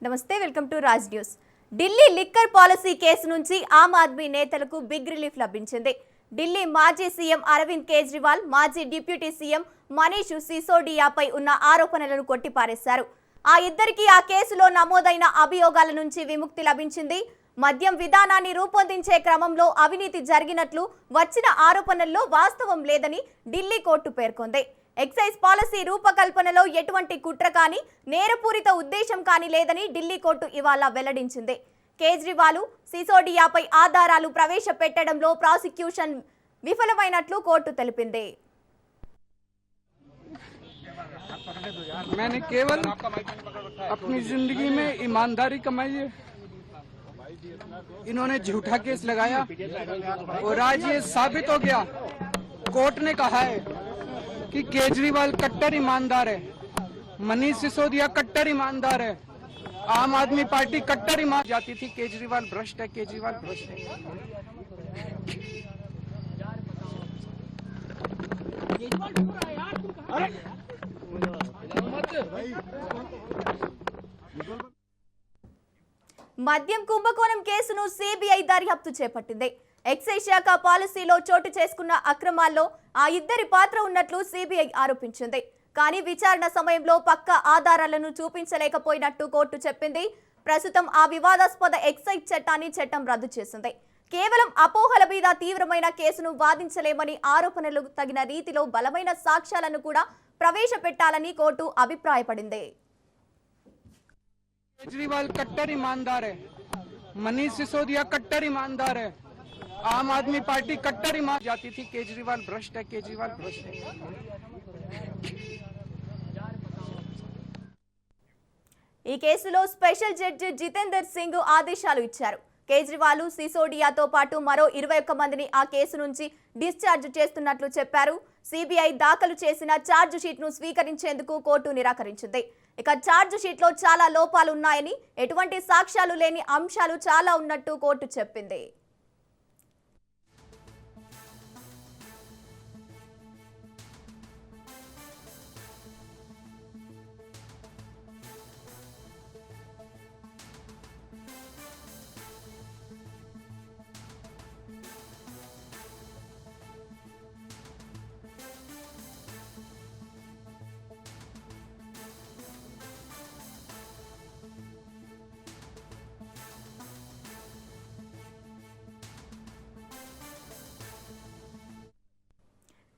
నమస్తే welcome to Raj news. Delhi liquor policy case నుంచి ఆమ్ ఆద్మీ నేతలకు బిగ్ రిలీఫ్ లభించింది. ఢిల్లీ మాజీ సీఎం అరవింద్ కేజ్రీవాల్, మాజీ డిప్యూటీ సీఎం మనీష్ సిసోడియాపై ఉన్న ఆరోపణలను కొట్టిపారేశారు. ఆ ఇద్దరికి ఆ కేసులో నమోదైన అభియోగాల నుంచి విముక్తి లభించింది. మద్యం విధానాన్ని రూపొందించే క్రమంలో అవినీతి జరిగినట్లు వచ్చిన ఆరోపణల్లో వాస్తవం లేదని ఢిల్లీ కోర్టు పేర్కొంది. ఎక్సైజ్ పాలసీ రూపకల్పనలో ఎటువంటి కుట్ర కానీ నేరపూరిత ఉద్దేశం కానీ లేదని ఢిల్లీ కోర్టు ఇవాళ వెల్లడించింది. కేజ్రీవాల్, సిసోడియాపై ఆధారాలు ప్రవేశపెట్టడంలో ప్రాసిక్యూషన్ విఫలమైనట్లు కోర్టు తెలిపింది. मैंने केवल अपनी जिंदगी में ईमानदारी कमाई है। इन्होंने झूठा केस लगाया और आज ये साबित हो गया। कोर्ट ने कहा है कि केजरीवाल कट्टर ईमानदार है, मनीष सिसोदिया कट्टर ईमानदार है, आम आदमी पार्टी कट्टर ईमान जाती थी केजरीवाल भ्रष्ट है, केजरीवाल भ्रष्ट है। మద్యం కుంభకోణం కేసును సిబిఐ దర్యాప్తు చేపట్టింది. ఎక్సైజ్ శాఖ పాలసీలో చోటు చేసుకున్న అక్రమాల్లో ఆ ఇద్దరి పాత్ర ఉన్నట్లు సిబిఐ ఆరోపించింది. కానీ విచారణ సమయంలో పక్కా ఆధారాలను చూపించలేకపోయినట్టు కోర్టు చెప్పింది. ప్రస్తుతం ఆ వివాదాస్పద ఎక్సైజ్ చట్టం రద్దు చేసింది. కేవలం అపోహల మీద తీవ్రమైన కేసును వాదించలేమని, ఆరోపణలు తగిన రీతిలో బలమైన సాక్ష్యాలను కూడా ప్రవేశపెట్టాలని కోర్టు అభిప్రాయపడింది. केजरीवाल कट्टर ईमानदार है, मनीष सिसोदिया कट्टर ईमानदार है, आम आदमी पार्टी कट्टर ईमान जाती थी केजरीवाल भ्रष्ट है, केजरीवाल भ्रष्ट है। ఈ కేసులో స్పెషల్ జడ్జి జితేందర్ సింగ్ ఆదేశాలు ఇచ్చారు. కేజ్రీవాల్, సిసోడియాతో పాటు మరో 21 మందిని ఆ కేసు నుంచి డిశ్చార్జ్ చేస్తున్నట్లు చెప్పారు. సిబిఐ దాఖలు చేసిన ఛార్జ్ షీట్ ను స్వీకరించేందుకు కోర్టు నిరాకరించింది. ఇక ఛార్జ్ షీట్ లో చాలా లోపాలు ఉన్నాయని, ఎటువంటి సాక్ష్యాలు లేని అంశాలు చాలా ఉన్నట్టు కోర్టు చెప్పింది.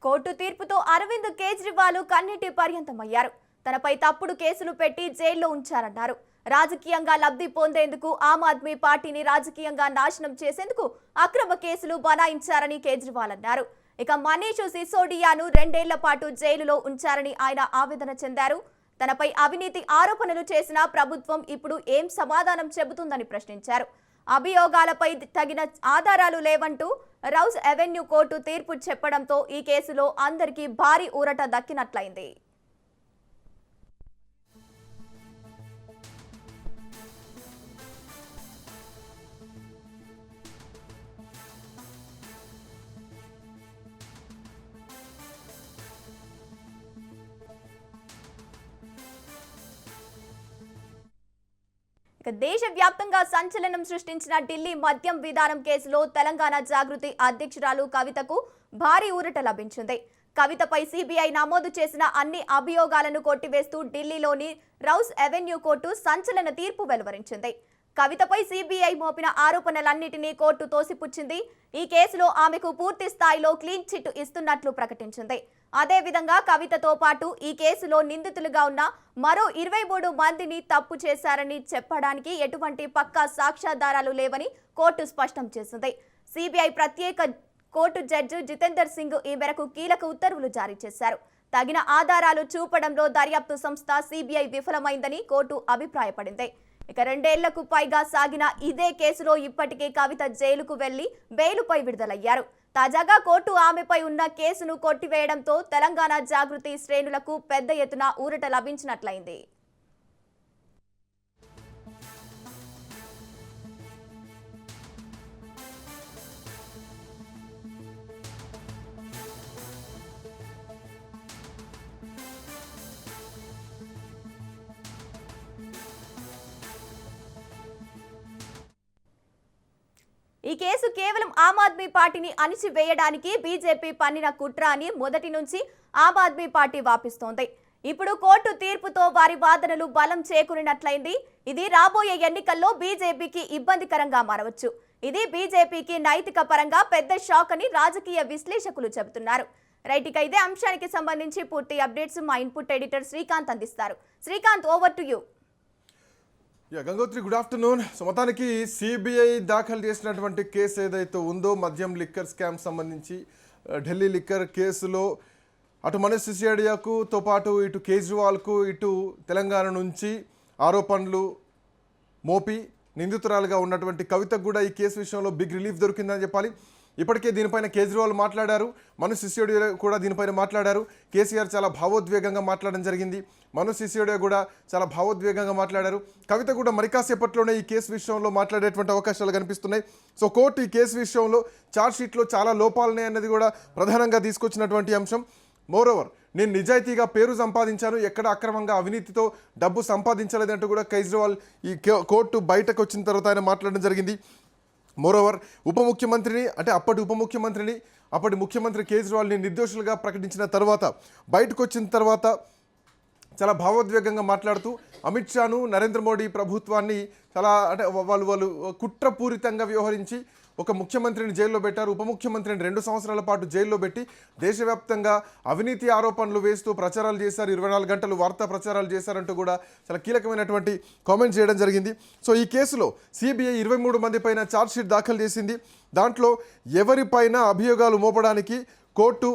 కోర్టు తీర్పుతో అరవింద్ కేజ్రీవాల్ కన్నీటి పర్యంతమయ్యారు. తనపై తప్పుడు కేసులు పెట్టి జైల్లో ఉంచారన్నారు. రాజకీయంగా లబ్ధి పొందేందుకు, ఆమ్ ఆద్మీ పార్టీని రాజకీయంగా నాశనం చేసేందుకు అక్రమ కేసులు బనాయించారని కేజ్రీవాల్ అన్నారు. ఇక మనీష్ సిసోడియాను 2 ఏళ్ల పాటు జైలులో ఉంచారని ఆయన ఆవేదన చెందారు. తనపై అవినీతి ఆరోపణలు చేసిన ప్రభుత్వం ఇప్పుడు ఏం సమాధానం చెబుతుందని ప్రశ్నించారు. అభియోగాలపై తగిన ఆధారాలు లేవంటూ రౌస్ అవెన్యూ కోర్టు తీర్పు చెప్పడంతో ఈ కేసులో అందరికీ భారీ ఊరట దక్కినట్లయింది. దేశవ్యాప్తంగా సంచలనం సృష్టించిన ఢిల్లీ మద్యం విధానం కేసులో తెలంగాణ జాగృతి అధ్యక్షురాలు కవితకు భారీ ఊరట లభించింది. కవితపై సిబిఐ నమోదు చేసిన అన్ని అభియోగాలను కొట్టివేస్తూ ఢిల్లీలోని రౌస్ అవెన్యూ కోర్టు సంచలన తీర్పు వెలువరించింది. కవితపై సిబిఐ మోపిన ఆరోపణలన్నింటినీ కోర్టు తోసిపుచ్చింది. ఈ కేసులో ఆమెకు పూర్తి స్థాయిలో క్లీన్ చిట్ ఇస్తున్నట్లు ప్రకటించింది. అదేవిధంగా కవితతో పాటు ఈ కేసులో నిందితులుగా ఉన్న మరో 23 మందిని తప్పు చేశారని చెప్పడానికి ఎటువంటి పక్కా సాక్ష్యాధారాలు లేవని కోర్టు స్పష్టం చేసింది. సిబిఐ ప్రత్యేక కోర్టు జడ్జి జితేందర్ సింగ్ ఈ మేరకు కీలక ఉత్తర్వులు జారీ చేశారు. తగిన ఆధారాలు చూపడంలో దర్యాప్తు సంస్థ సిబిఐ విఫలమైందని కోర్టు అభిప్రాయపడింది. ఇక 2 ఏళ్లకు పైగా సాగిన ఇదే కేసులో ఇప్పటికే కవిత జైలుకు వెళ్లి బెయిలుపై విడుదలయ్యారు. తాజాగా కోర్టు ఆమెపై ఉన్న కేసును కొట్టివేయడంతో తెలంగాణ జాగృతి శ్రేణులకు పెద్ద ఎత్తున ఊరట లభించినట్లయింది. ఈ కేసు కేవలం ఆమ్ ఆద్మీ పార్టీని అణిచివేయడానికి బీజేపీ పన్నిన కుట్ర అని మొదటి నుంచి ఆమ్ ఆద్మీ పార్టీ వాపిస్తోంది. ఇప్పుడు కోర్టు తీర్పుతో వారి వాదనలు బలం చేకూరినట్లయింది. ఇది రాబోయే ఎన్నికల్లో బీజేపీకి ఇబ్బందికరంగా మారవచ్చు. ఇది బీజేపీకి నైతిక పరంగా పెద్ద షాక్ అని రాజకీయ విశ్లేషకులు చెబుతున్నారు. రైట్, ఇక ఇదే అంశానికి సంబంధించి పూర్తి అప్డేట్స్ మా ఇన్పుట్ ఎడిటర్ శ్రీకాంత్ అందిస్తారు. Srikanth, over to you. Gangotri, good afternoon. So మొత్తానికి సిబిఐ దాఖలు చేసినటువంటి కేసు ఏదైతే ఉందో మద్యం లిక్కర్ స్కామ్ సంబంధించి ఢిల్లీ లిక్కర్ కేసులో అటు మనీష్ సిసోడియాతో పాటు ఇటు కేజ్రీవాల్కు ఇటు తెలంగాణ నుంచి ఆరోపణలు మోపి నిందితురాలుగా ఉన్నటువంటి కవితకు కూడా ఈ కేసు విషయంలో బిగ్ రిలీఫ్ దొరికిందని చెప్పాలి. ఇప్పటికే దీనిపైన కేజ్రీవాల్ మాట్లాడారు, మనీష్ సిసోడియా కూడా దీనిపైన మాట్లాడారు. కేసీఆర్ చాలా భావోద్వేగంగా మాట్లాడడం జరిగింది, మనీష్ సిసోడియా కూడా చాలా భావోద్వేగంగా మాట్లాడారు. కవిత కూడా మరి కాసేపట్లోనే ఈ కేసు విషయంలో మాట్లాడేటువంటి అవకాశాలు కనిపిస్తున్నాయి. సో కోర్టు ఈ కేసు విషయంలో ఛార్జ్షీట్లో చాలా లోపాలున్నాయి అన్నది కూడా ప్రధానంగా తీసుకొచ్చినటువంటి అంశం. మోరోవర్, నేను నిజాయితీగా పేరు సంపాదించాను, ఎక్కడ అక్రమంగా అవినీతితో డబ్బు సంపాదించలేదంటూ కూడా కేజ్రీవాల్ ఈ కోర్టు బయటకు వచ్చిన తర్వాత ఆయన మాట్లాడడం జరిగింది. మోరోవర్, అప్పటి ఉప ముఖ్యమంత్రిని అప్పటి ముఖ్యమంత్రి కేజ్రీవాల్ని నిర్దోషులుగా ప్రకటించిన తర్వాత బయటకు వచ్చిన తర్వాత చాలా భావోద్వేగంగా మాట్లాడుతూ అమిత్ షాను, నరేంద్ర మోడీ ప్రభుత్వాన్ని చాలా వాళ్ళు కుట్రపూరితంగా వ్యవహరించి ఒక ముఖ్యమంత్రిని జైల్లో పెట్టారు, ఉప ముఖ్యమంత్రిని 2 సంవత్సరాల పాటు జైల్లో పెట్టి దేశవ్యాప్తంగా అవినీతి ఆరోపణలు వేస్తూ ప్రచారాలు చేశారు, 24 గంటలు వార్తా ప్రచారాలు చేశారంటూ కూడా చాలా కీలకమైనటువంటి కామెంట్స్ చేయడం జరిగింది. సో ఈ కేసులో సిబిఐ 23 మంది పైన ఛార్జ్షీట్ దాఖలు చేసింది. దాంట్లో ఎవరిపైన అభియోగాలు మోపడానికి కోర్టు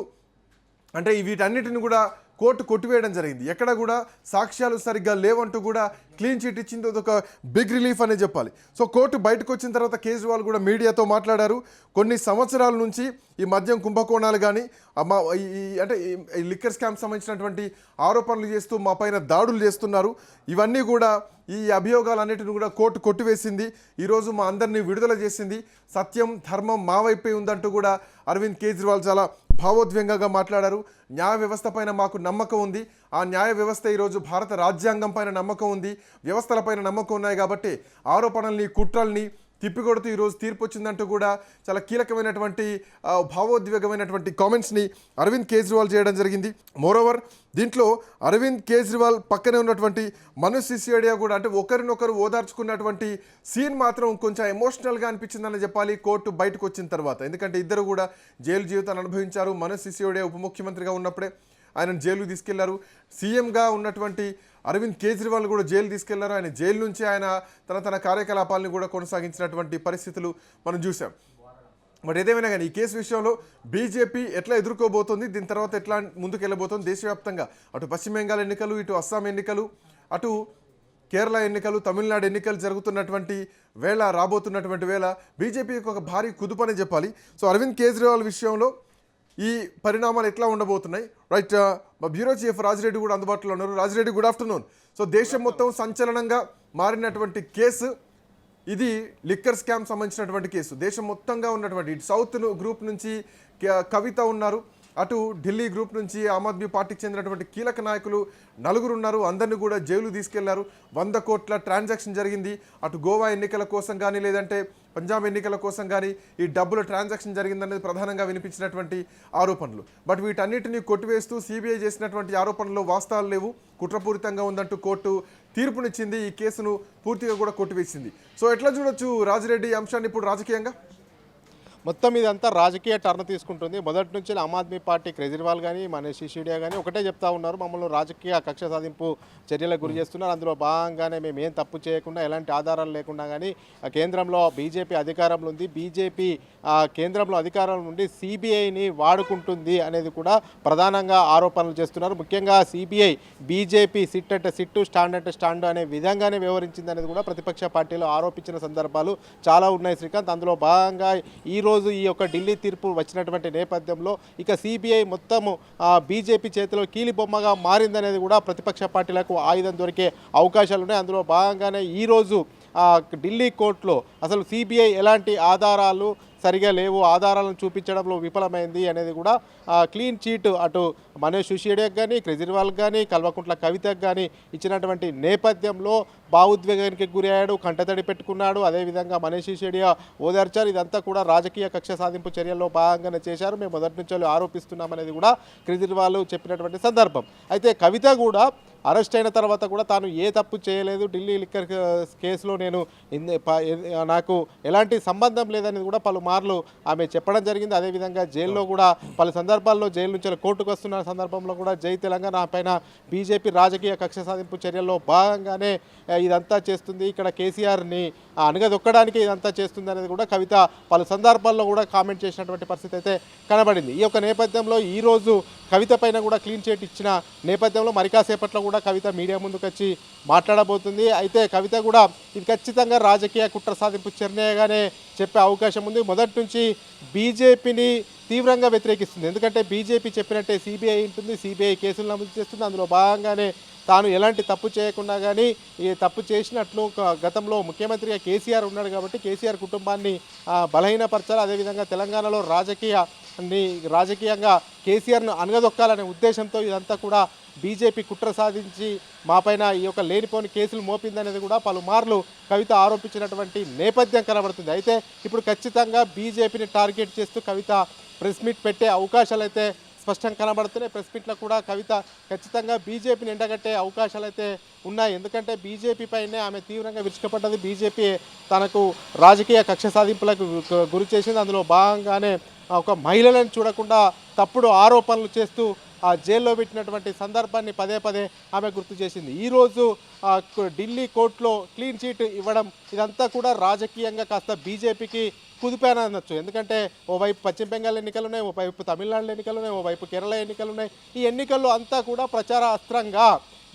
వీటన్నిటిని కూడా కోర్టు కొట్టివేయడం జరిగింది. ఎక్కడ కూడా సాక్ష్యాలు సరిగ్గా లేవంటూ కూడా క్లీన్ చిట్ ఇచ్చింది. అదొక బిగ్ రిలీఫ్ అనే చెప్పాలి. సో కోర్టు బయటకు వచ్చిన తర్వాత కేజ్రీవాల్ కూడా మీడియాతో మాట్లాడారు. కొన్ని సంవత్సరాల నుంచి ఈ మద్యం కుంభకోణాలు కానీ ఈ లిక్కర్ స్కామ్ సంబంధించినటువంటి ఆరోపణలు చేస్తూ మా పైన దాడులు చేస్తున్నారు. ఇవన్నీ కూడా ఈ అభియోగాలన్నిటిని కూడా కోర్టు కొట్టివేసింది. ఈరోజు మా అందరినీ విడుదల చేసింది. సత్యం, ధర్మం మా వైపే ఉందంటూ కూడా అరవింద్ కేజ్రీవాల్ చాలా భావోద్వేగంగా మాట్లాడారు. న్యాయ వ్యవస్థ పైన మాకు నమ్మకం ఉంది, ఆ న్యాయ వ్యవస్థ ఈరోజు భారత రాజ్యాంగం పైన నమ్మకం ఉంది, వ్యవస్థలపైన నమ్మకం ఉన్నాయి కాబట్టి ఆరోపణల్ని కుట్రల్ని తిప్పికొడుతూ ఈరోజు తీర్పు వచ్చిందంటూ కూడా చాలా కీలకమైనటువంటి భావోద్వేగమైనటువంటి కామెంట్స్ని అరవింద్ కేజ్రీవాల్ చేయడం జరిగింది. మోరోవర్, దీంట్లో అరవింద్ కేజ్రీవాల్ పక్కనే ఉన్నటువంటి మనీష్ సిసోడియా కూడా ఒకరినొకరు ఓదార్చుకున్నటువంటి సీన్ మాత్రం కొంచెం ఎమోషనల్గా అనిపించిందని చెప్పాలి కోర్టు బయటకు వచ్చిన తర్వాత. ఎందుకంటే ఇద్దరు కూడా జైలు జీవితాన్ని అనుభవించారు. మనీష్ సిసోడియా ఉప ముఖ్యమంత్రిగా ఉన్నప్పుడే ఆయనను జైలుకు తీసుకెళ్లారు. సీఎంగా ఉన్నటువంటి అరవింద్ కేజ్రీవాల్ కూడా జైలు తీసుకెళ్లారు. ఆయన జైలు నుంచి ఆయన తన కార్యకలాపాలను కూడా కొనసాగించినటువంటి పరిస్థితులు మనం చూసాం. బట్ ఏదేమైనా కానీ ఈ కేసు విషయంలో బీజేపీ ఎట్లా ఎదుర్కోబోతుంది, దీని తర్వాత ఎట్లా ముందుకెళ్ళబోతుంది, దేశవ్యాప్తంగా అటు పశ్చిమ బెంగాల్ ఎన్నికలు, ఇటు అస్సాం ఎన్నికలు, అటు కేరళ ఎన్నికలు, తమిళనాడు ఎన్నికలు జరుగుతున్నటువంటి వేళ, రాబోతున్నటువంటి వేళ బీజేపీకి ఒక భారీ కుదుపనే చెప్పాలి. సో అరవింద్ కేజ్రీవాల్ విషయంలో ఈ పరిణామాలు ఎట్లా ఉండబోతున్నాయి? రైట్, మా బ్యూరో చీఫ్ రాజిరెడ్డి కూడా అందుబాటులో ఉన్నారు. Rajireddy, good afternoon. సో దేశం మొత్తం సంచలనంగా మారినటువంటి కేసు ఇది, లిక్కర్ స్కామ్ సంబంధించినటువంటి కేసు. దేశం మొత్తంగా ఉన్నటువంటి ఇటు సౌత్ గ్రూప్ నుంచి కవిత ఉన్నారు, అటు ఢిల్లీ గ్రూప్ నుంచి ఆమ్ ఆద్మీ పార్టీకి చెందినటువంటి కీలక నాయకులు 4 ఉన్నారు. అందరినీ కూడా జైలు తీసుకెళ్లారు. 100 కోట్ల ట్రాన్సాక్షన్ జరిగింది. అటు గోవా ఎన్నికల కోసం కానీ లేదంటే పంజాబ్ ఎన్నికల కోసం కానీ ఈ డబ్బుల ట్రాన్సాక్షన్ జరిగిందనేది ప్రధానంగా వినిపించినటువంటి ఆరోపణలు. బట్ వీటన్నిటిని కొట్టివేస్తూ సిబిఐ చేసినటువంటి ఆరోపణల్లో వాస్తవాలు లేవు, కుట్రపూరితంగా ఉందంటూ కోర్టు తీర్పునిచ్చింది. ఈ కేసును పూర్తిగా కూడా కొట్టివేసింది. సో ఎట్లా చూడొచ్చు రాజిరెడ్డి ఈ అంశాన్ని ఇప్పుడు రాజకీయంగా? మొత్తం ఇదంతా రాజకీయ టర్న్ తీసుకుంటుంది. మొదటి నుంచి ఆమ్ ఆద్మీ పార్టీ కేజ్రీవాల్ కానీ మనీష్ సిసోడియా కానీ ఒకటే చెప్తా ఉన్నారు, మమ్మల్ని రాజకీయ కక్ష సాధింపు చర్యలకు గురి చేస్తున్నారు. అందులో భాగంగానే మేము ఏం తప్పు చేయకుండా, ఎలాంటి ఆధారాలు లేకుండా కానీ కేంద్రంలో బీజేపీ అధికారంలో ఉంది, బీజేపీ కేంద్రంలో అధికారంలో నుండి సిబిఐని వాడుకుంటుంది అనేది కూడా ప్రధానంగా ఆరోపణలు చేస్తున్నారు. ముఖ్యంగా సిబిఐ బీజేపీ సిట్ అంటే సిట్టు, స్టాండ్ అంటే స్టాండ్ అనే విధంగానే వ్యవహరించింది అనేది కూడా ప్రతిపక్ష పార్టీలు ఆరోపించిన సందర్భాలు చాలా ఉన్నాయి శ్రీకాంత్. అందులో భాగంగా ఈరోజు ఈ యొక్క ఢిల్లీ తీర్పు వచ్చినటువంటి నేపథ్యంలో ఇక సిబిఐ మొత్తము బీజేపీ చేతిలో కీలిబొమ్మగా మారిందనేది కూడా ప్రతిపక్ష పార్టీలకు ఆయుధం దొరికే అవకాశాలు ఉన్నాయి. అందులో భాగంగానే ఈరోజు ఢిల్లీ కోర్టులో అసలు సిబిఐ ఎలాంటి ఆధారాలు, సరిగా లేవు, ఆధారాలను చూపించడంలో విఫలమైంది అనేది కూడా క్లీన్ చీట్ అటు మనీష్ సిసోడియాకి కానీ, కేజ్రీవాల్కి కానీ, కల్వకుంట్ల కవితకు కానీ ఇచ్చినటువంటి నేపథ్యంలో భావోద్వేగానికి గురయ్యాడు, కంటతడి పెట్టుకున్నాడు. అదేవిధంగా మనీష్ సిసోడియా ఓదార్చారు. ఇదంతా కూడా రాజకీయ కక్ష సాధింపు చర్యల్లో భాగంగానే చేశారు, మేము మొదటి నుంచి ఆరోపిస్తున్నామనేది కూడా కేజ్రీవాల్ చెప్పినటువంటి సందర్భం. అయితే కవిత కూడా అరెస్ట్ అయిన తర్వాత కూడా తాను ఏ తప్పు చేయలేదు, ఢిల్లీ లిక్కర్ కేసులో నేను నాకు ఎలాంటి సంబంధం లేదనేది కూడా పలుమార్లు ఆమె చెప్పడం జరిగింది. అదేవిధంగా జైల్లో కూడా పలు సందర్భాల్లో జైలు నుంచి కోర్టుకు వస్తున్న సందర్భంలో కూడా జై తెలంగాణ పైన బీజేపీ రాజకీయ కక్ష సాధింపు చర్యల్లో భాగంగానే ఇదంతా చేస్తుంది, ఇక్కడ కేసీఆర్ని అణగదొక్కడానికి ఇదంతా చేస్తుంది అనేది కూడా కవిత పలు సందర్భాల్లో కూడా కామెంట్ చేసినటువంటి పరిస్థితి అయితే కనబడింది. ఈ యొక్క నేపథ్యంలో ఈరోజు కవిత పైన కూడా క్లీన్ చిట్ ఇచ్చిన నేపథ్యంలో మరి కాసేపట్లో కూడా కవిత మీడియా ముందుకు వచ్చి మాట్లాడబోతుంది. అయితే కవిత కూడా ఇది ఖచ్చితంగా రాజకీయ కుట్ర సాధింపు చర్యగానే చెప్పే అవకాశం ఉంది. మొదటి నుంచి బీజేపీని తీవ్రంగా వ్యతిరేకిస్తుంది. ఎందుకంటే బీజేపీ చెప్పినట్టే సిబిఐ ఉంటుంది, సిబిఐ కేసులు నమోదు చేస్తుంది. అందులో భాగంగానే తాను ఎలాంటి తప్పు చేయకుండా కానీ ఈ తప్పు చేసినట్లు గతంలో ముఖ్యమంత్రిగా కేసీఆర్ ఉన్నాడు కాబట్టి కేసీఆర్ కుటుంబాన్ని బలహీనపరచాలి, అదేవిధంగా తెలంగాణలో రాజకీయంగా కేసీఆర్ను అనగదొక్కాలనే ఉద్దేశంతో ఇదంతా కూడా బీజేపీ కుట్ర సాధించి మాపైన ఈ యొక్క లేనిపోని కేసులు మోపిందనేది కూడా పలుమార్లు కవిత ఆరోపించినటువంటి నేపథ్యం కనబడుతుంది. అయితే ఇప్పుడు ఖచ్చితంగా బీజేపీని టార్గెట్ చేస్తూ కవిత ప్రెస్ మీట్ పెట్టే అవకాశాలు అయితే స్పష్టంగా కనబడుతున్నాయి. ప్రెస్ మీట్లో కూడా కవిత ఖచ్చితంగా బీజేపీని ఎండగట్టే అవకాశాలు అయితే ఉన్నాయి. ఎందుకంటే బీజేపీ పైనే ఆమె తీవ్రంగా విరుచుకుపడ్డది. బీజేపీ తనకు రాజకీయ కక్ష సాధింపులకు గురి చేసింది. అందులో భాగంగానే ఒక మహిళలను చూడకుండా తప్పుడు ఆరోపణలు చేస్తూ ఆ జైల్లో పెట్టినటువంటి సందర్భాన్ని పదే పదే ఆమె గుర్తు చేసింది. ఈరోజు ఢిల్లీ కోర్టులో క్లీన్ చీట్ ఇవ్వడం ఇదంతా కూడా రాజకీయంగా కాస్త బీజేపీకి కుదిపాన అనొచ్చు. ఎందుకంటే ఓవైపు పశ్చిమ బెంగాల్ ఎన్నికలు ఉన్నాయి, ఓవైపు తమిళనాడు ఎన్నికలు ఉన్నాయి, ఓవైపు కేరళ ఎన్నికలు ఉన్నాయి. ఈ ఎన్నికల్లో అంతా కూడా ప్రచార అస్త్రంగా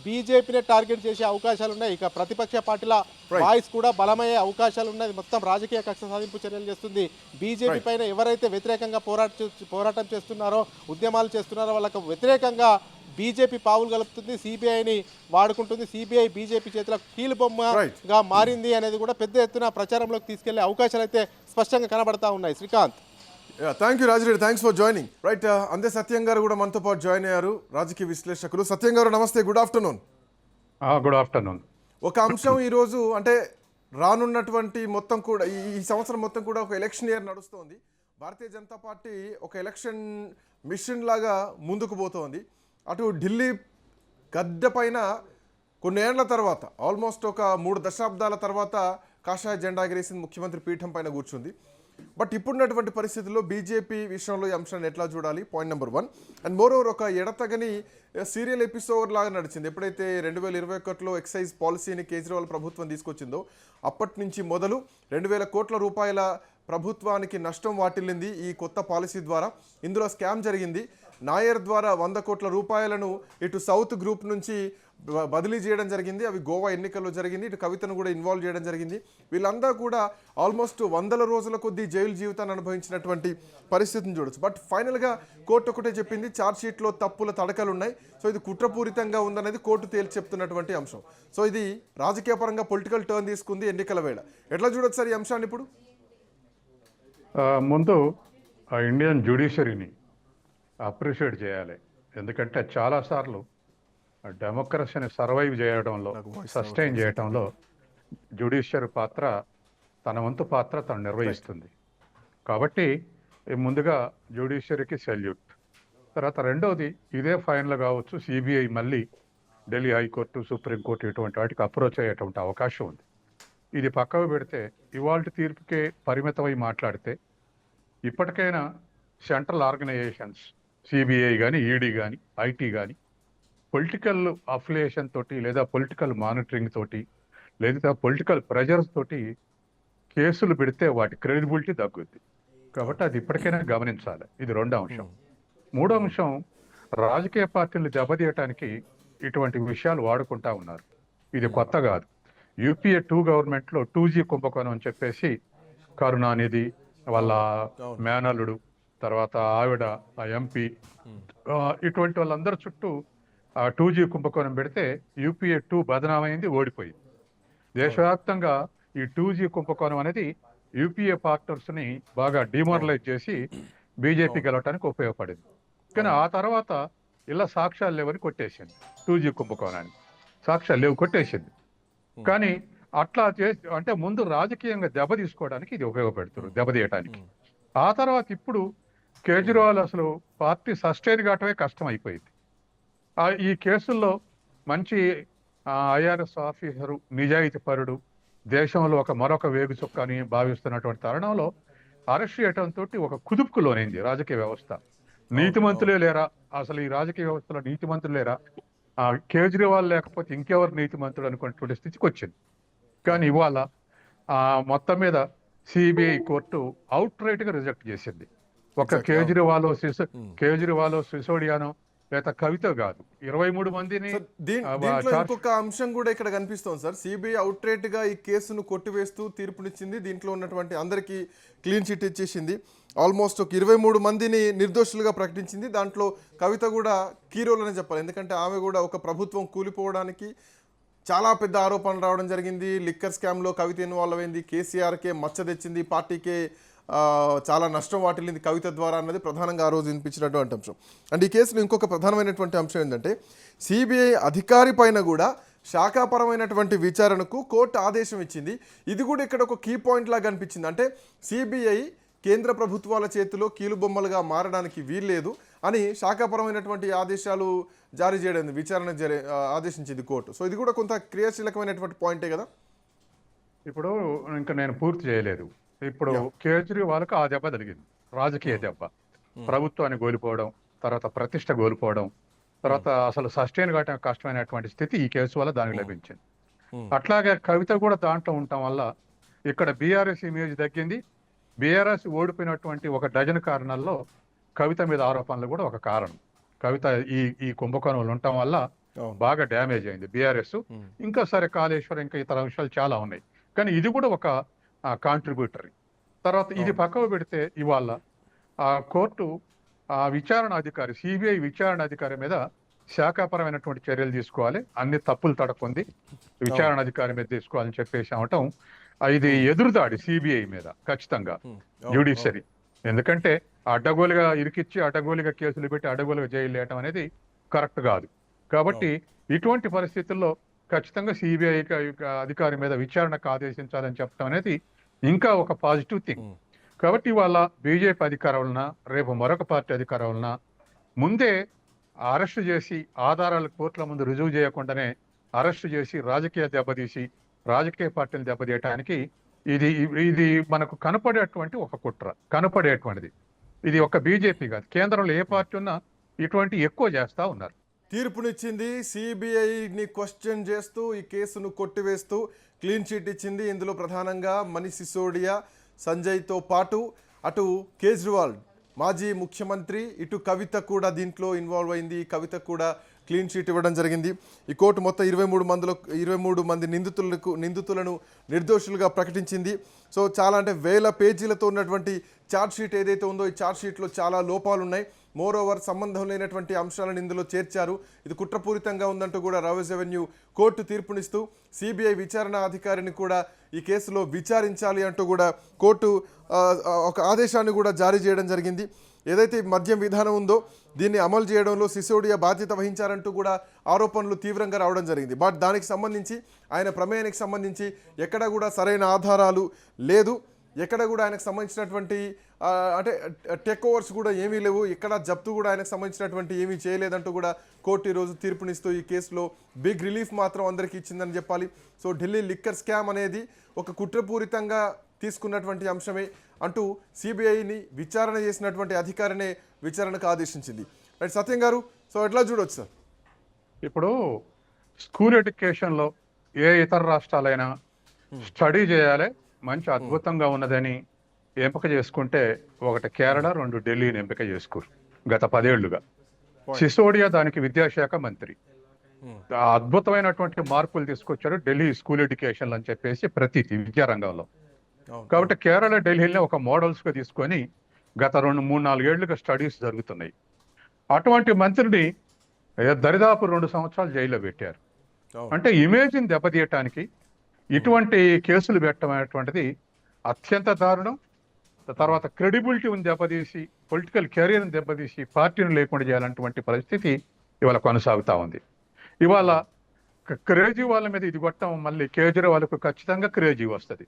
బీజేపీనే టార్గెట్ చేసే అవకాశాలు ఉన్నాయి. ఇక ప్రతిపక్ష పార్టీల వాయిస్ కూడా బలమయ్యే అవకాశాలు ఉన్నాయి. మొత్తం రాజకీయ కక్ష సాధింపు చర్యలు చేస్తుంది. బీజేపీ పైన ఎవరైతే వ్యతిరేకంగా పోరాటం చేస్తున్నారో, ఉద్యమాలు చేస్తున్నారో వాళ్ళకు వ్యతిరేకంగా బీజేపీ పావులు కలుపుతుంది, సిబిఐని వాడుకుంటుంది. సిబిఐ బీజేపీ చేతిలో కీలుబొమ్మగా మారింది అనేది కూడా పెద్ద ఎత్తున ప్రచారంలోకి తీసుకెళ్లే అవకాశాలు అయితే స్పష్టంగా కనబడతా ఉన్నాయి. Srikanth, thank you Raja Reddy, thanks for joining. Right, అందే సత్యం గారు కూడా మనతో పాటు జాయిన్ అయ్యారు, రాజకీయ విశ్లేషకులు. సత్యం గారు నమస్తే, గుడ్ ఆఫ్టర్నూన్. Good afternoon. ఒక అంశం ఈరోజు అంటే రానున్నటువంటి మొత్తం కూడా ఈ సంవత్సరం మొత్తం కూడా ఒక ఎలక్షన్ ఇయర్ నడుస్తోంది. భారతీయ జనతా పార్టీ ఒక ఎలక్షన్ మిషన్ లాగా ముందుకు పోతోంది. అటు ఢిల్లీ గడ్డ పైన కొన్నేళ్ల తర్వాత, ఆల్మోస్ట్ ఒక 3 దశాబ్దాల తర్వాత కాషాయ జెండా ఎగరేసింది, ముఖ్యమంత్రి పీఠం పైన కూర్చుంది. బట్ ఇప్పుడున్నటువంటి పరిస్థితుల్లో బీజేపీ విషయంలో ఈ అంశాన్ని ఎట్లా చూడాలి, పాయింట్ నెంబర్ 1. అండ్ మోరోవర్ ఒక ఎడతగని సీరియల్ ఎపిసోడ్ లాగా నడిచింది. ఎప్పుడైతే 2021లో ఎక్సైజ్ పాలసీని కేజ్రీవాల్ ప్రభుత్వం తీసుకొచ్చిందో అప్పటి నుంచి మొదలు 2000 కోట్ల రూపాయల ప్రభుత్వానికి నష్టం వాటిల్లింది ఈ కొత్త పాలసీ ద్వారా. ఇందులో స్కామ్ జరిగింది. నాయర్ ద్వారా 100 కోట్ల రూపాయలను ఇటు సౌత్ గ్రూప్ నుంచి బదిలీ చేయడం జరిగింది. అవి గోవా ఎన్నికల్లో జరిగింది. ఇటు కవితను కూడా ఇన్వాల్వ్ చేయడం జరిగింది. వీళ్ళందరూ కూడా ఆల్మోస్ట్ 100 రోజుల కొద్దీ జైలు జీవితాన్ని అనుభవించినటువంటి పరిస్థితిని చూడొచ్చు. బట్ ఫైనల్గా కోర్టు ఒకటే చెప్పింది, ఛార్జ్షీట్లో తప్పుల తడకలు ఉన్నాయి, సో ఇది కుట్రపూరితంగా ఉందనేది కోర్టు తేల్చి చెప్తున్నటువంటి అంశం. సో ఇది రాజకీయ పరంగా పొలిటికల్ టర్న్ తీసుకుంది ఎన్నికల వేళ. ఎట్లా చూడొచ్చు సార్ ఈ అంశాన్ని ఇప్పుడు? ముందు ఇండియన్ జ్యుడిషియరీని అప్రిషియేట్ చేయాలి. ఎందుకంటే చాలాసార్లు డెమోక్రసీని సర్వైవ్ చేయడంలో, సస్టైన్ చేయడంలో జ్యుడిషియరీ పాత్ర, తన వంతు పాత్ర తను నిర్వహిస్తుంది. కాబట్టి ముందుగా జ్యుడిషియరీకి సెల్యూట్. తర్వాత రెండవది, ఇదే ఫైనల్ కావచ్చు, సిబిఐ మళ్ళీ ఢిల్లీ హైకోర్టు, సుప్రీంకోర్టు ఇటువంటి వాటికి అప్రోచ్ అయ్యేటువంటి అవకాశం ఉంది. ఇది పక్కకు పెడితే ఇవాల్టి తీర్పుకే పరిమితమై మాట్లాడితే ఇప్పటికైనా సెంట్రల్ ఆర్గనైజేషన్స్, సిబిఐ కానీ, ఈడీ కానీ, ఐటీ కానీ పొలిటికల్ అఫిలియేషన్ తోటి లేదా పొలిటికల్ మానిటరింగ్ తోటి లేదా పొలిటికల్ ప్రెజర్స్ తోటి కేసులు పెడితే వాటి క్రెడిబిలిటీ తగ్గుద్ది. కాబట్టి అది ఇప్పటికైనా గమనించాలి. ఇది రెండో అంశం. మూడో అంశం, రాజకీయ పార్టీలు దెబ్బతీయటానికి ఇటువంటి విషయాలు వాడుకుంటా ఉన్నారు. ఇది కొత్త కాదు. యూపీఏ 2 గవర్నమెంట్లో 2G కుంభకోణం అని చెప్పేసి కరుణానిధి వాళ్ళ మేనల్లుడు, తర్వాత ఆవిడ, ఆ ఎంపీ, ఇటువంటి వాళ్ళందరి చుట్టూ 2G కుంభకోణం పెడితే యూపీఏ 2 బదనామైంది, ఓడిపోయింది. దేశవ్యాప్తంగా ఈ 2G కుంభకోణం అనేది యూపీఏ పార్ట్నర్స్ ని బాగా డిమోరలైజ్ చేసి బీజేపీ గెలవటానికి ఉపయోగపడింది. కానీ ఆ తర్వాత ఇలా సాక్ష్యాలు లేవని కొట్టేసింది. 2G కుంభకోణాన్ని సాక్ష్యాలు లేవు కొట్టేసింది. కానీ అట్లా చేసి అంటే ముందు రాజకీయంగా దెబ్బ తీసుకోవడానికి ఇది ఉపయోగపెడుతున్నారు, దెబ్బతీయటానికి. ఆ తర్వాత ఇప్పుడు కేజ్రీవాల్ అసలు పార్టీ సస్టైన్ కావటమే కష్టం అయిపోయింది. ఈ కేసుల్లో మంచి ఐఆర్ఎస్ ఆఫీసరు, నిజాయితీ పరుడు, దేశంలో మరొక వేగు చుక్క అని భావిస్తున్నటువంటి తరుణంలో అరెస్ట్ చేయడంతో ఒక కుదుపుకు లోనైంది రాజకీయ వ్యవస్థ. నీతిమంతులే లేరా అసలు ఈ రాజకీయ వ్యవస్థలో, నీతిమంతులు లేరా, కేజ్రీవాల్ లేకపోతే ఇంకెవరు నీతిమంతుడు అనుకున్నటువంటి స్థితికి వచ్చింది. కానీ ఇవాళ మొత్తం మీద సిబిఐ కోర్టు అవుట్ రైట్ గా రిజెక్ట్ చేసింది. ఒక కేజ్రీవాల్ సిసోడియానో లేదా కవిత కాదు, 23 మందిని. దీంట్లో ఇంకొక అంశం కూడా ఇక్కడ కనిపిస్తోంది సార్. సిబిఐ అవుట్ రైట్ గా ఈ కేసును కొట్టివేస్తూ తీర్పునిచ్చింది. దీంట్లో ఉన్నటువంటి అందరికీ క్లీన్ చిట్ ఇచ్చేసింది. ఆల్మోస్ట్ ఒక 23 మందిని నిర్దోషులుగా ప్రకటించింది. దాంట్లో కవిత కూడా కీ రోల్ అని చెప్పాలి. ఎందుకంటే ఆమె కూడా ఒక ప్రభుత్వం కూలిపోవడానికి చాలా పెద్ద ఆరోపణలు రావడం జరిగింది. లిక్కర్ స్కామ్లో కవిత ఇన్వాల్వ్ అయింది, కేసీఆర్కే మచ్చ తెచ్చింది, పార్టీకే చాలా నష్టం వాటిల్లింది కవిత ద్వారా అన్నది ప్రధానంగా ఆ రోజు వినిపించినటువంటి అంశం. అండ్ ఈ కేసులో ఇంకొక ప్రధానమైనటువంటి అంశం ఏంటంటే సిబిఐ అధికారి పైన కూడా శాఖాపరమైనటువంటి విచారణకు కోర్టు ఆదేశం ఇచ్చింది. ఇది కూడా ఇక్కడ ఒక కీ పాయింట్ లాగా అనిపించింది. అంటే సిబిఐ కేంద్ర ప్రభుత్వాల చేతిలో కీలుబొమ్మలుగా మారడానికి వీల్లేదు అని శాఖాపరమైనటువంటి ఆదేశాలు జారీ చేయడం, విచారణ ఆదేశించింది కోర్టు. సో ఇది కూడా కొంత క్రియాశీలకమైనటువంటి పాయింటే కదా. ఇప్పుడు ఇంకా నేను పూర్తి చేయలేదు. ఇప్పుడు కేజ్రీవాల్కి ఆ దెబ్బ జరిగింది, రాజకీయ దెబ్బ. ప్రభుత్వాన్ని కోల్పోవడం, తర్వాత ప్రతిష్ట కోల్పోవడం, తర్వాత అసలు సస్టైన్ కావడం కష్టమైనటువంటి స్థితి ఈ కేసు వల్ల దానికి లభించింది. అట్లాగే కవిత కూడా దాంట్లో ఉండటం వల్ల ఇక్కడ బీఆర్ఎస్ ఇమేజ్ తగ్గింది. బీఆర్ఎస్ ఓడిపోయినటువంటి 1 డజన్ కారణాల్లో కవిత మీద ఆరోపణలు కూడా ఒక కారణం. కవిత ఈ కుంభకోణంలో ఉండటం వల్ల బాగా డ్యామేజ్ అయింది బీఆర్ఎస్. ఇంకా సరే కాళేశ్వరం, ఇంకా ఇతర విషయాలు చాలా ఉన్నాయి, కానీ ఇది కూడా ఒక కాంట్రిబ్యూటరీ. తర్వాత ఇది పక్కకు పెడితే ఇవాళ కోర్టు విచారణ అధికారి, సిబిఐ విచారణ అధికారి మీద శాఖాపరమైనటువంటి చర్యలు తీసుకోవాలి, అన్ని తప్పులు తడకుంది విచారణ అధికారి మీద తీసుకోవాలని చెప్పేసి అవటం ఇది ఎదురుదాడి సిబిఐ మీద ఖచ్చితంగా జ్యుడిషియరీ. ఎందుకంటే అడ్డగోలుగా ఇరికిచ్చి అడ్డగోలుగా కేసులు పెట్టి అడ్డగోలుగా జైలు వేయటం అనేది కరెక్ట్ కాదు. కాబట్టి ఇటువంటి పరిస్థితుల్లో ఖచ్చితంగా సిబిఐ అధికారి మీద విచారణకు ఆదేశించాలని చెప్పడం అనేది ఇంకా ఒక పాజిటివ్ థింగ్. కాబట్టి ఇవాళ బీజేపీ అధికారం వలన, రేపు మరొక పార్టీ అధికారం వలన ముందే అరెస్టు చేసి ఆధారాలు కోర్టుల ముందు రుజువు చేయకుండానే అరెస్టు చేసి రాజకీయ దెబ్బతీసి రాజకీయ పార్టీలు దెబ్బతీయటానికి ఇది మనకు కనపడేటువంటి ఒక కుట్ర, కనపడేటువంటిది. ఇది ఒక బీజేపీ కాదు, కేంద్రంలో ఏ పార్టీ ఉన్నా ఇటువంటి ఎక్కువ చేస్తా ఉన్నారు. తీర్పునిచ్చింది, సిబిఐని క్వశ్చన్ చేస్తూ ఈ కేసును కొట్టివేస్తూ క్లీన్ చిట్ ఇచ్చింది. ఇందులో ప్రధానంగా మనీష్ సిసోడియా, సంజయ్తో పాటు అటు కేజ్రీవాల్ మాజీ ముఖ్యమంత్రి, ఇటు కవిత కూడా దీంట్లో ఇన్వాల్వ్ అయింది. కవిత కూడా క్లీన్ చిట్ ఇవ్వడం జరిగింది. ఈ కోర్టు మొత్తం 23 మంది నిందితులను నిర్దోషులుగా ప్రకటించింది. సో చాలా అంటే 1000 పేజీలతో ఉన్నటువంటి ఛార్జ్ షీట్ ఏదైతే ఉందో ఈ ఛార్జ్ షీట్లో చాలా లోపాలు ఉన్నాయి. మోర్ ఓవర్ సంబంధం లేనటువంటి అంశాలను ఇందులో చేర్చారు. ఇది కుట్రపూరితంగా ఉందంటూ కూడా రౌజ్ అవెన్యూ కోర్టు తీర్పునిస్తూ సిబిఐ విచారణ అధికారిని కూడా ఈ కేసులో విచారించాలి అంటూ కూడా కోర్టు ఒక ఆదేశాన్ని కూడా జారీ చేయడం జరిగింది. ఏదైతే మద్యం విధానం ఉందో దీన్ని అమలు చేయడంలో సిసోడియా బాధ్యత వహించారంటూ కూడా ఆరోపణలు తీవ్రంగా రావడం జరిగింది. బట్ దానికి సంబంధించి ఆయన ప్రమేయానికి సంబంధించి ఎక్కడ కూడా సరైన ఆధారాలు లేదు, ఎక్కడ కూడా ఆయనకు సంబంధించినటువంటి అంటే టేక్ ఓవర్స్ కూడా ఏమీ లేవు, ఎక్కడ జప్తు కూడా ఆయనకు సంబంధించినటువంటి ఏమీ చేయలేదంటూ కూడా కోర్టు ఈరోజు తీర్పునిస్తూ ఈ కేసులో బిగ్ రిలీఫ్ మాత్రం అందరికీ ఇచ్చిందని చెప్పాలి. సో ఢిల్లీ లిక్కర్ స్కామ్ అనేది ఒక కుట్రపూరితంగా తీసుకున్నటువంటి అంశమే అంటూ సిబిఐని విచారణ చేసినటువంటి అధికారినే విచారణకు ఆదేశించింది. రైట్ సత్యం గారు, సో ఎట్లా చూడవచ్చు సార్? ఇప్పుడు స్కూల్ ఎడ్యుకేషన్లో ఏ ఇతర రాష్ట్రాలైనా స్టడీ చేయాలి, మంచి అద్భుతంగా ఉన్నదని ఎంపిక చేసుకుంటే 1 కేరళ, 2 ఢిల్లీని ఎంపిక చేసుకోరు గత 10 ఏళ్లుగా. సిసోడియా దానికి విద్యాశాఖ మంత్రి, అద్భుతమైనటువంటి మార్పులు తీసుకొచ్చారు ఢిల్లీ స్కూల్ ఎడ్యుకేషన్ అని చెప్పేసి ప్రతిదీ విద్యారంగంలో. కాబట్టి కేరళ, ఢిల్లీని ఒక మోడల్స్ గా తీసుకొని గత 2-3-4 ఏళ్లుగా స్టడీస్ జరుగుతున్నాయి. అటువంటి మంత్రిని దరిదాపు 2 సంవత్సరాలు జైల్లో పెట్టారు. అంటే ఇమేజ్ని దెబ్బతీయటానికి ఇటువంటి కేసులు పెట్టడం అనేటువంటిది అత్యంత దారుణం. తర్వాత క్రెడిబిలిటీని దెబ్బతీసి, పొలిటికల్ కెరీర్ని దెబ్బతీసి పార్టీని లేకుండా చేయాలన్నటువంటి పరిస్థితి ఇవాళ కొనసాగుతా ఉంది. ఇవాళ కేజ్రీవాల్ మీద ఇది కొట్టడం మళ్ళీ కేజ్రీవాల్కు ఖచ్చితంగా క్రేజీ వస్తుంది.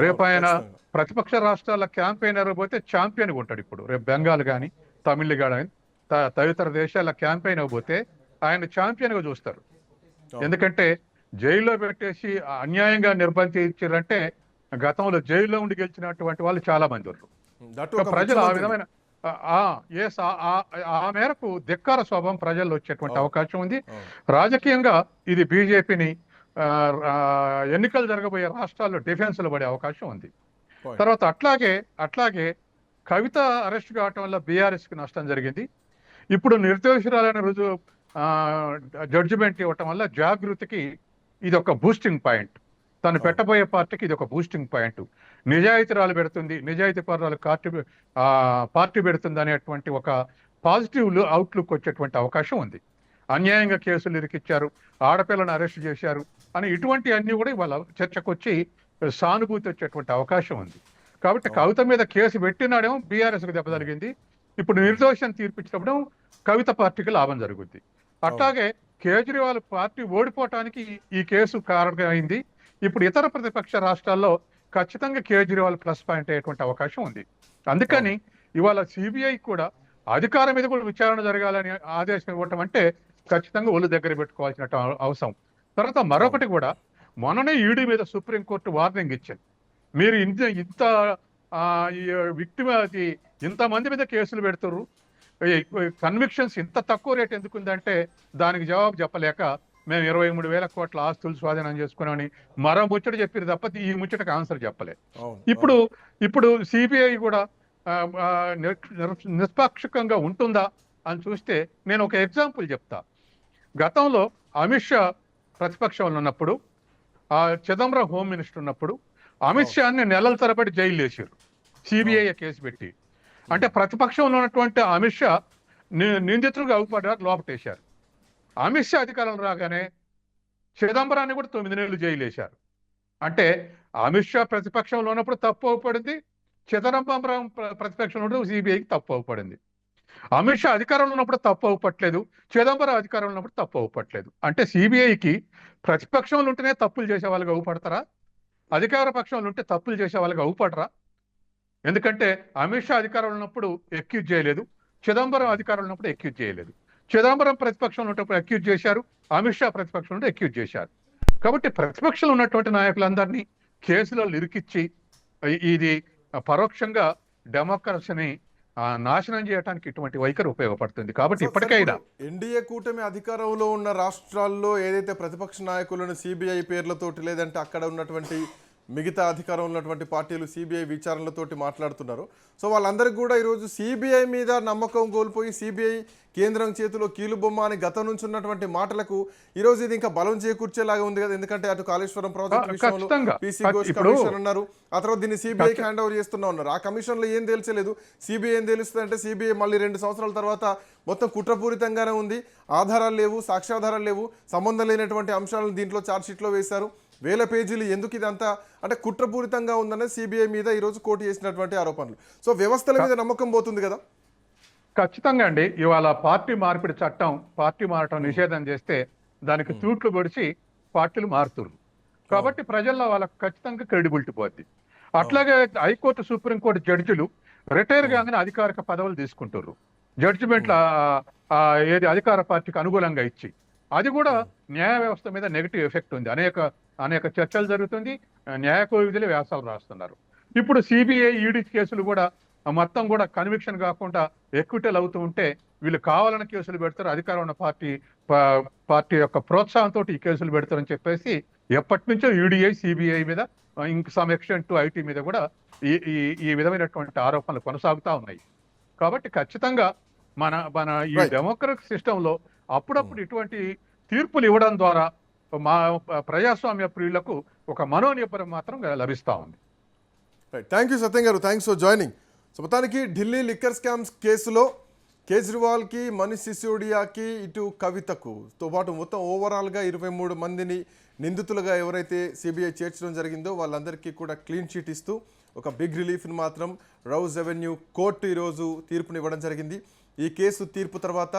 రేపు ఆయన ప్రతిపక్ష రాష్ట్రాల క్యాంపెయినర్ పోతే ఛాంపియన్గా ఉంటాడు. ఇప్పుడు రేపు బెంగాల్ కానీ, తమిళ్ కానీ, తదితర దేశాల క్యాంపెయిన్ పోతే ఆయన ఛాంపియన్గా చూస్తారు. ఎందుకంటే జైల్లో పెట్టేసి అన్యాయంగా నిర్బంధించారంటే గతంలో జైల్లో ఉండి గెలిచినటువంటి వాళ్ళు చాలా మంది ఉన్నారు. ప్రజలు ఆ విధమైన ఆ మేరకు ధిక్కార స్వభావం ప్రజల్లో వచ్చేటువంటి అవకాశం ఉంది. రాజకీయంగా ఇది బీజేపీని ఎన్నికలు జరగబోయే రాష్ట్రాల్లో డిఫెన్స్ లో పడే అవకాశం ఉంది. తర్వాత అట్లాగే కవిత అరెస్ట్ కావటం వల్ల బీఆర్ఎస్ కి నష్టం జరిగింది. ఇప్పుడు నిర్దోషురాలైన రుజువు జడ్జిమెంట్ ఇవ్వటం వల్ల జాగృతికి ఇది ఒక బూస్టింగ్ పాయింట్. తను పెట్టబోయే పార్టీకి ఇది ఒక బూస్టింగ్ పాయింట్. నిజాయితీరాలు పెడుతుంది, నిజాయితీ పరురాలు పార్టీ పెడుతుంది అనేటువంటి ఒక పాజిటివ్ అవుట్లుక్ వచ్చేటువంటి అవకాశం ఉంది. అన్యాయంగా కేసులు ఇరికిచ్చారు, ఆడపిల్లను అరెస్ట్ చేశారు అని ఇటువంటి అన్ని కూడా ఇవాళ చర్చకు వచ్చి సానుభూతి వచ్చేటువంటి అవకాశం ఉంది. కాబట్టి కవిత మీద కేసు పెట్టినాడేమో బీఆర్ఎస్కి దెబ్బ జరిగింది. ఇప్పుడు నిర్దోషం తీర్పిచ్చినప్పుడు కవిత పార్టీకి లాభం జరుగుద్ది. అట్లాగే కేజ్రీవాల్ పార్టీ ఓడిపోవటానికి ఈ కేసు కారణమైంది. ఇప్పుడు ఇతర ప్రతిపక్ష రాష్ట్రాల్లో ఖచ్చితంగా కేజ్రీవాల్ ప్లస్ పాయింట్ అయ్యేటువంటి అవకాశం ఉంది. అందుకని ఇవాళ సిబిఐ కూడా అధికారం మీద కూడా విచారణ జరగాలని ఆదేశం ఇవ్వటం అంటే ఖచ్చితంగా ఒళ్ళు దగ్గర పెట్టుకోవాల్సిన అవసరం. తర్వాత మరొకటి కూడా మొన్ననే ఈడీ మీద సుప్రీంకోర్టు వార్నింగ్ ఇచ్చింది. మీరు ఇంత విక్టిమ్ అది ఇంతమంది మీద కేసులు పెడుతున్నారు, కన్విక్షన్స్ ఇంత తక్కువ రేట్ ఎందుకుందంటే దానికి జవాబు చెప్పలేక మేము 23,000 కోట్ల ఆస్తులు స్వాధీనం చేసుకున్నామని మరో ముచ్చట చెప్పారు తప్ప ఈ ముచ్చటకు ఆన్సర్ చెప్పలే. ఇప్పుడు సిబిఐ కూడా నిష్పాక్షికంగా ఉంటుందా అని చూస్తే నేను ఒక ఎగ్జాంపుల్ చెప్తా. గతంలో అమిత్ షా ప్రతిపక్షంలో ఉన్నప్పుడు, చిదంబరం హోమ్ మినిస్టర్ ఉన్నప్పుడు అమిత్ షాని నెలల తరబడి జైలు వేసారు సిబిఐ కేసు పెట్టి. అంటే ప్రతిపక్షంలో ఉన్నటువంటి అమిత్ షా నిందితులుగా అవుపడ్డారు, లోపటేశారు. అమిత్ షా అధికారం రాగానే చిదంబరాన్ని కూడా 9 నెలలు జైలు వేశారు. అంటే అమిత్ షా ప్రతిపక్షంలో ఉన్నప్పుడు తప్పు అవుపడింది, చిదంబరం ప్రతిపక్షంలో ఉన్నప్పుడు సిబిఐకి తప్పు అవుపడింది. అమిత్ షా అధికారంలో ఉన్నప్పుడు తప్పు అవుపట్లేదు, చిదంబరం అధికారంలో ఉన్నప్పుడు తప్పు అవుపట్లేదు. అంటే సిబిఐకి ప్రతిపక్షంలో ఉంటేనే తప్పులు చేసే వాళ్ళకి అవుపడతారా, అధికార పక్షంలో ఉంటే తప్పులు చేసే వాళ్ళకి అవుపడరా? ఎందుకంటే అమిత్ షా అధికారంలో ఉన్నప్పుడు ఎక్యూజ్ చేయలేదు, చిదంబరం అధికారంలో ఉన్నప్పుడు ఎక్యూజ్ చేయలేదు. చిదంబరం ప్రతిపక్షంలో ఉన్నప్పుడు అక్యూజ్ చేశారు, అమిత్ షా ప్రతిపక్షంలో ఉంటే అక్యూజ్ చేశారు. కాబట్టి ప్రతిపక్షంలో ఉన్నటువంటి నాయకులందరినీ కేసులో ఇరికిచ్చి ఇది పరోక్షంగా డెమోక్రసీని నాశనం చేయడానికి ఇటువంటి వైఖరి ఉపయోగపడుతుంది. కాబట్టి ఇప్పటికైనా ఎన్డీఏ కూటమి అధికారంలో ఉన్న రాష్ట్రాల్లో ఏదైతే ప్రతిపక్ష నాయకులను సిబిఐ పేర్లతోటి లేదంటే అక్కడ ఉన్నటువంటి మిగతా అధికారం ఉన్నటువంటి పార్టీలు సిబిఐ విచారణలతోటి మాట్లాడుతున్నారు. సో వాళ్ళందరికీ కూడా ఈరోజు సిబిఐ మీద నమ్మకం కోల్పోయి సిబిఐ కేంద్రం చేతిలో కీలుబొమ్మ అని గతం నుంచి ఉన్నటువంటి మాటలకు ఈరోజు ఇది ఇంకా బలం చేకూర్చేలాగా ఉంది కదా. ఎందుకంటే అటు కాళేశ్వరం ప్రాజెక్ట్ విషయంలో పీసీ ఘోష్ కమిషన్ అన్నారు, ఆ తర్వాత దీన్ని సిబిఐకి హ్యాండ్ ఓవర్ చేస్తున్నా ఉన్నారు. ఆ కమిషన్లో ఏం తెలియలేదు, సిబిఐ ఏం తెలుస్తుంది అంటే సిబిఐ మళ్ళీ 2 సంవత్సరాల తర్వాత మొత్తం కుట్రపూరితంగానే ఉంది, ఆధారాలు లేవు, సాక్ష్యాధారాలు లేవు, సంబంధం లేనటువంటి అంశాలను దీంట్లో ఛార్జ్షీట్లో వేశారు, 1000 పేజీలు. ఎందుకు ఇదంతా అంటే కుట్రపూరితంగా ఉందనే సిబిఐ మీద ఈరోజు కోర్టు చేసినటువంటి ఆరోపణలు. సో వ్యవస్థల మీద నమ్మకం పోతుంది కదా. ఖచ్చితంగా అండి. ఇవాళ పార్టీ మార్పిడి చట్టం, పార్టీ మారటం నిషేధం చేస్తే దానికి తూట్లు పొడిచి పార్టీలు మారుతున్నారు. కాబట్టి ప్రజల్లో వాళ్ళకు ఖచ్చితంగా క్రెడిబిలిటీ పోద్ది. అట్లాగే హైకోర్టు, సుప్రీంకోర్టు జడ్జిలు రిటైర్ కాగానే అధికారిక పదవులు తీసుకుంటారు, జడ్జిమెంట్ల ఏది అధికార పార్టీకి అనుకూలంగా ఇచ్చి. అది కూడా న్యాయ వ్యవస్థ మీద నెగిటివ్ ఎఫెక్ట్ ఉంది. అనేక చర్చలు జరుగుతుంది, న్యాయ కోవిధులు వ్యాసాలు రాస్తున్నారు. ఇప్పుడు సిబిఐ, ఈడీ కేసులు కూడా మొత్తం కూడా కన్విక్షన్ కాకుండా ఎక్విటల్ అవుతూ ఉంటే వీళ్ళు కావాలని కేసులు పెడతారు, అధికారం ఉన్న పార్టీ యొక్క ప్రోత్సాహంతో ఈ కేసులు పెడతారని చెప్పేసి ఎప్పటి నుంచో ఈడీఐ, సిబిఐ మీద, ఇంక సమ్ ఎక్స్టెంట్ టు ఐటీ మీద కూడా ఈ విధమైనటువంటి ఆరోపణలు కొనసాగుతూ ఉన్నాయి. కాబట్టి ఖచ్చితంగా మన ఈ డెమోక్రటిక్ సిస్టంలో అప్పుడప్పుడు ఇటువంటి తీర్పులు ఇవ్వడం ద్వారా మా ప్రజాస్వామ్య ప్రియులకు ఒక మనోనిబ్బరం మాత్రం లభిస్తూ ఉంది. థ్యాంక్ యూ సత్యం గారు, థ్యాంక్స్ ఫర్ జాయినింగ్. సో మొత్తానికి ఢిల్లీ లిక్కర్ స్కామ్స్ కేసులో కేజ్రీవాల్కి, మనీష్ సిసోడియాకి, ఇటు కవితకు తో పాటు మొత్తం ఓవరాల్గా 23 మందిని నిందితులుగా ఎవరైతే సిబిఐ చేర్చడం జరిగిందో వాళ్ళందరికీ కూడా క్లీన్ చిట్ ఇస్తూ ఒక బిగ్ రిలీఫ్ని మాత్రం రౌజ్ అవెన్యూ కోర్టు ఈరోజు తీర్పునివ్వడం జరిగింది. ఈ కేసు తీర్పు తర్వాత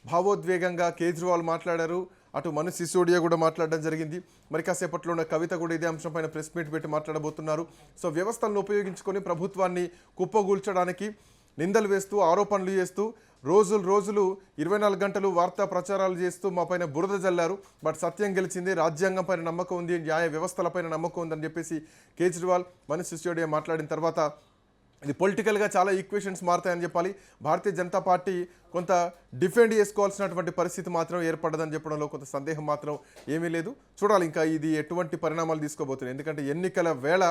భావోద్వేగంగా కేజ్రీవాల్ మాట్లాడారు, అటు మనీష్ సిసోడియా కూడా మాట్లాడడం జరిగింది. మరి కాసేపట్లోనే కవిత కూడా ఇదే అంశంపైన ప్రెస్ మీట్ పెట్టి మాట్లాడబోతున్నారు. సో వ్యవస్థలను ఉపయోగించుకొని ప్రభుత్వాన్ని కుప్పగూల్చడానికి నిందలు వేస్తూ, ఆరోపణలు చేస్తూ, రోజులు 24 గంటలు వార్తా ప్రచారాలు చేస్తూ మా పైన బురద జల్లారు. బట్ సత్యం గెలిచింది, రాజ్యాంగం పైన నమ్మకం ఉంది, న్యాయ వ్యవస్థలపైన నమ్మకం ఉందని చెప్పేసి కేజ్రీవాల్, మనీష్ సిసోడియా మాట్లాడిన తర్వాత ఇది పొలిటికల్గా చాలా ఈక్వేషన్స్ మారుతాయని చెప్పాలి. భారతీయ జనతా పార్టీ కొంత డిఫెండ్ చేసుకోవాల్సినటువంటి పరిస్థితి మాత్రం ఏర్పడదని చెప్పడంలో కొంత సందేహం మాత్రం ఏమీ లేదు. చూడాలి ఇంకా ఇది ఎటువంటి పరిణామాలు తీసుకోబోతుంది. ఎందుకంటే ఎన్నికల వేళ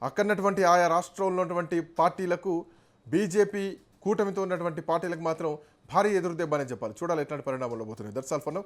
అక్కడటువంటి ఆయా రాష్ట్రంలో ఉన్నటువంటి పార్టీలకు, బీజేపీ కూటమితో ఉన్నటువంటి పార్టీలకు మాత్రం భారీ ఎదురుదెబ్బనే చెప్పాలి. చూడాలి ఎట్లాంటి పరిణామాలు పోతున్నాయి. That's all for now.